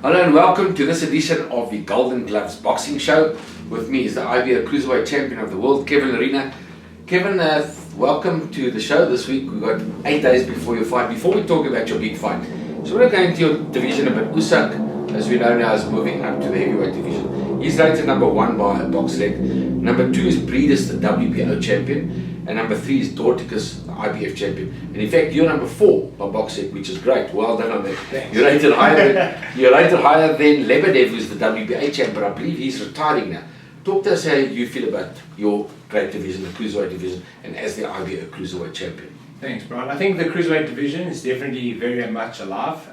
Hello and welcome to this edition of the Golden Gloves Boxing Show. With me is the IBO cruiserweight champion of the world, Kevin Lerena. Kevin, welcome to the show this week. We've got 8 days before your fight. Before we talk about your big fight, so we're going to go into your division a bit. Usyk, as we know now, is moving up to the heavyweight division. He's rated number 1 by Boxrec. Number 2 is Breedis, the WBO champion. And number 3 is Dorticus, the IBF champion. And in fact, you're number 4 by Boxrec, which is great. Well done on that. Thanks. You're rated higher than Lebedev, who's the WBA champion, but I believe he's retiring now. Talk to us how you feel about your great division, the cruiserweight division, and as the IBO cruiserweight champion. Thanks, Brian. I think the cruiserweight division is definitely very much alive.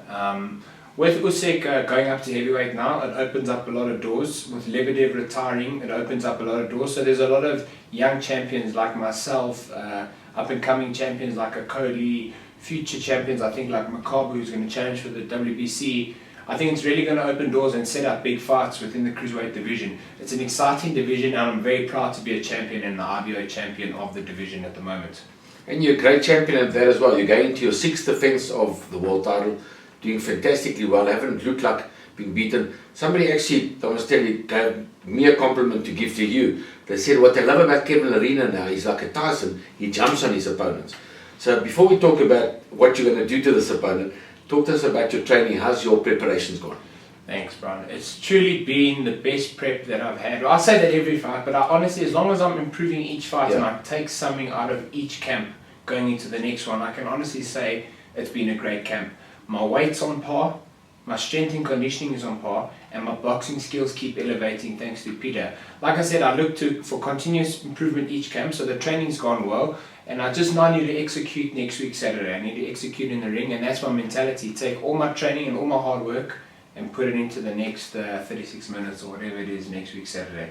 With Usyk going up to heavyweight now, it opens up a lot of doors. With Lebedev retiring, it opens up a lot of doors. So there's a lot of young champions like myself, up-and-coming champions like a Cody, future champions I think like Makabu, who's going to challenge for the WBC. I think it's really going to open doors and set up big fights within the cruiserweight division. It's an exciting division, and I'm very proud to be a champion and the IBO champion of the division at the moment. And you're a great champion at that as well. You're going into your 6th defense of the world title, doing fantastically well. Haven't looked like being beaten. Somebody actually, I must tell you, gave me a compliment to give to you. They said what they love about Kevin Lerena now, he's like a Tyson, he jumps on his opponents. So before we talk about what you're going to do to this opponent, talk to us about your training. How's your preparations gone? Thanks, Brian. It's truly been the best prep that I've had. I say that every fight, but honestly, as long as I'm improving each fight and I take something out of each camp going into the next one, I can honestly say it's been a great camp. My weight's on par, my strength and conditioning is on par, and my boxing skills keep elevating thanks to Peter. Like I said, I look for continuous improvement each camp, so the training's gone well, and I just now need to execute next week Saturday. I need to execute in the ring, and that's my mentality. Take all my training and all my hard work and put it into the next 36 minutes or whatever it is next week Saturday.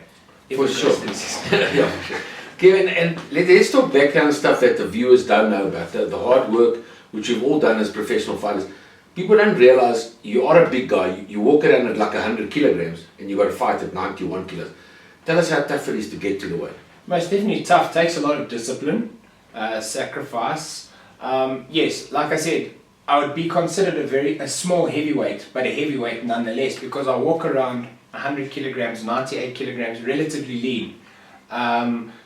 For sure. Yeah, for sure. Kevin, and let's talk background stuff that the viewers don't know about. The hard work, which we've all done as professional fighters. People don't realize you are a big guy. You walk around at like 100 kilograms and you got to fight at 91 kilos. Tell us how tough it is to get to the weight. Most definitely tough. Takes a lot of discipline, sacrifice. Yes, like I said, I would be considered a small heavyweight, but a heavyweight nonetheless, because I walk around 100 kilograms, 98 kilograms, relatively lean.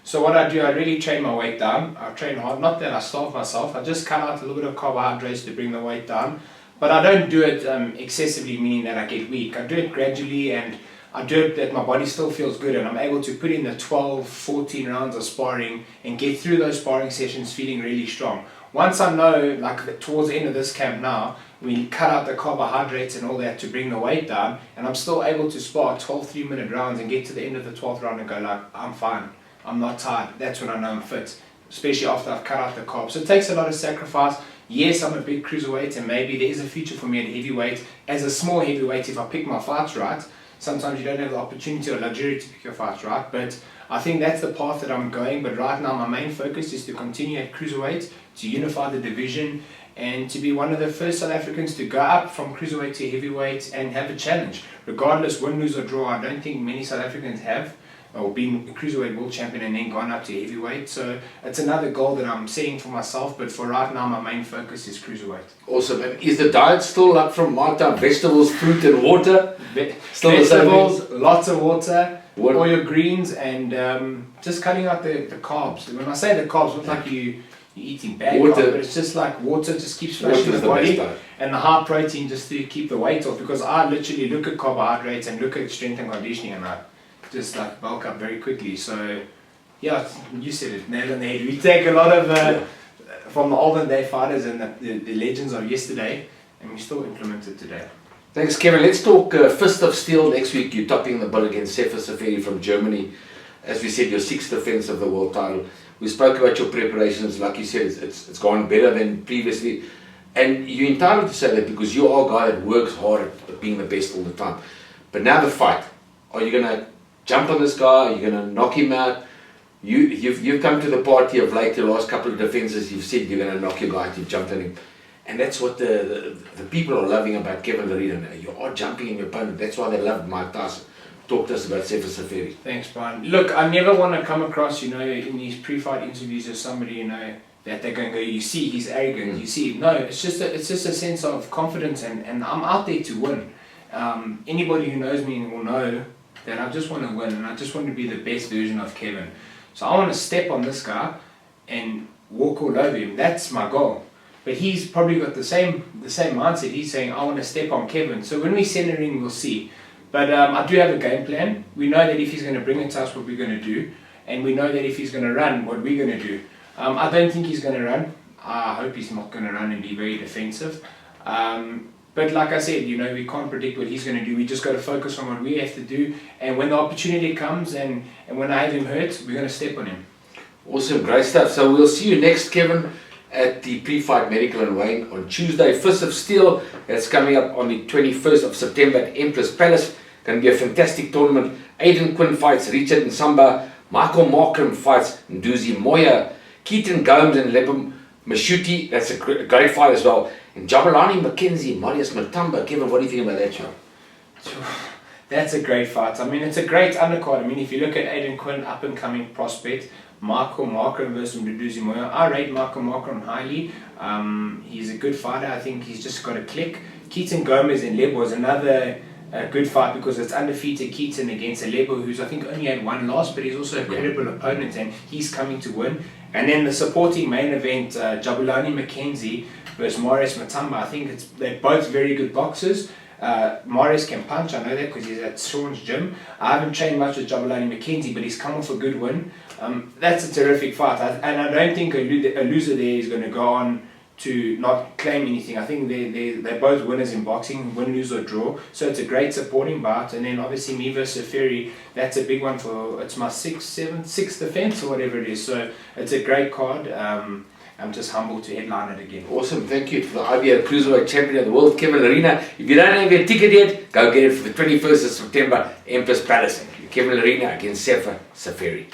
So what I do, I really train my weight down. I train hard, not that I starve myself, I just cut out a little bit of carbohydrates to bring the weight down. But I don't do it excessively, meaning that I get weak. I do it gradually, and I do it that my body still feels good, and I'm able to put in the 12, 14 rounds of sparring and get through those sparring sessions feeling really strong. Once I know, like towards the end of this camp now, we cut out the carbohydrates and all that to bring the weight down, and I'm still able to spar 12 3-minute rounds and get to the end of the 12th round and go like, I'm fine, I'm not tired. That's when I know I'm fit, especially after I've cut out the carbs. So it takes a lot of sacrifice. Yes, I'm a big cruiserweight, and maybe there is a future for me at heavyweight. As a small heavyweight, if I pick my fights right, sometimes you don't have the opportunity or luxury to pick your fights right, but I think that's the path that I'm going. But right now my main focus is to continue at cruiserweight, to unify the division, and to be one of the first South Africans to go up from cruiserweight to heavyweight and have a challenge. Regardless, win, lose or draw, I don't think many South Africans have, or been a cruiserweight world champion and then gone up to heavyweight. So it's another goal that I'm setting for myself, but for right now my main focus is cruiserweight. Awesome. And is the diet still up from my time? Vegetables, fruit and water? Still vegetables, lots of water, all your greens, and just cutting out the carbs. When I say the carbs, it's not like you're eating bad carbs, but it's just like water just keeps flushing the body, and the high protein just to keep the weight off, because I literally look at carbohydrates and look at strength and conditioning, and I just like bulk up very quickly. So yeah, you said it, nail on the head. We take a lot of from the olden day fighters and the legends of yesterday, and we still implement it today. Thanks, Kevin. Let's talk Fist of Steel next week. You're topping the bill against Sefer Seferi from Germany. As we said, your 6th defense of the world title. We spoke about your preparations. Like you said, it's gone better than previously. And you're entitled to say that because you are a guy that works hard at being the best all the time. But now the fight. Are you going to jump on this guy? Are you going to knock him out? You've come to the party of late, the last couple of defenses, you've said you're going to knock your guy out, you've jumped on him. And that's what the people are loving about Kevin Lerena. You are jumping in your opponent. That's why they love Mike Tyson. Talk to us about Sefer Seferi. Thanks, Brian. Look, I never want to come across, in these pre-fight interviews as somebody, that they're going to go, you see, he's arrogant, you see. No, it's just a sense of confidence, and I'm out there to win. Anybody who knows me will know that I just want to win and I just want to be the best version of Kevin. So I want to step on this guy and walk all over him. That's my goal. But he's probably got the same mindset. He's saying, I want to step on Kevin. So when we send a ring, we'll see. But I do have a game plan. We know that if he's going to bring it to us, what we're going to do. And we know that if he's going to run, what we're going to do. I don't think he's going to run. I hope he's not going to run and be very defensive. But like I said, we can't predict what he's going to do. We just got to focus on what we have to do. And when the opportunity comes and when I have him hurt, we're going to step on him. Awesome, great stuff. So we'll see you next, Kevin, at the pre-fight medical and weighing on Tuesday. Fist of Steel, that's coming up on the 21st of September at Empress Palace. Going to be a fantastic tournament. Aidan Quinn fights Richard Nsamba. Michael Markham fights Nduzi Moya. Keaton Gomes and Lebam Mashuti, that's a great fight as well. And Jabulani McKenzie, Marius Matamba. Kevin, what do you think about that show? That's a great fight. I mean, it's a great undercard. I mean, if you look at Aidan Quinn, up-and-coming prospect, Michael Markham versus Nduzi Moya. I rate Michael Markham highly. He's a good fighter. I think he's just got a click. Keaton Gomez and Lebo is another good fight because it's undefeated Keaton against Lebo, who's I think only had one loss, but he's also a credible opponent and he's coming to win. And then the supporting main event, Jabulani McKenzie versus Marius Matamba. I think they're both very good boxers. Marius can punch, I know that because he's at Sean's gym. I haven't trained much with Jabulani McKenzie, but he's come off a good win. That's a terrific fight, and I don't think a loser there is going to go on to not claim anything. I think they're both winners in boxing, win, lose or draw. So it's a great supporting bout. And then obviously me versus Seferi, that's a big one it's my sixth defense or whatever it is. So it's a great card. I'm just humbled to headline it again. Awesome, thank you to the IBF Cruiserweight Champion of the World, Kevin Lerena. If you don't have your ticket yet, go get it for the 21st of September, Empress Palace. Kevin Lerena against Sefer Seferi.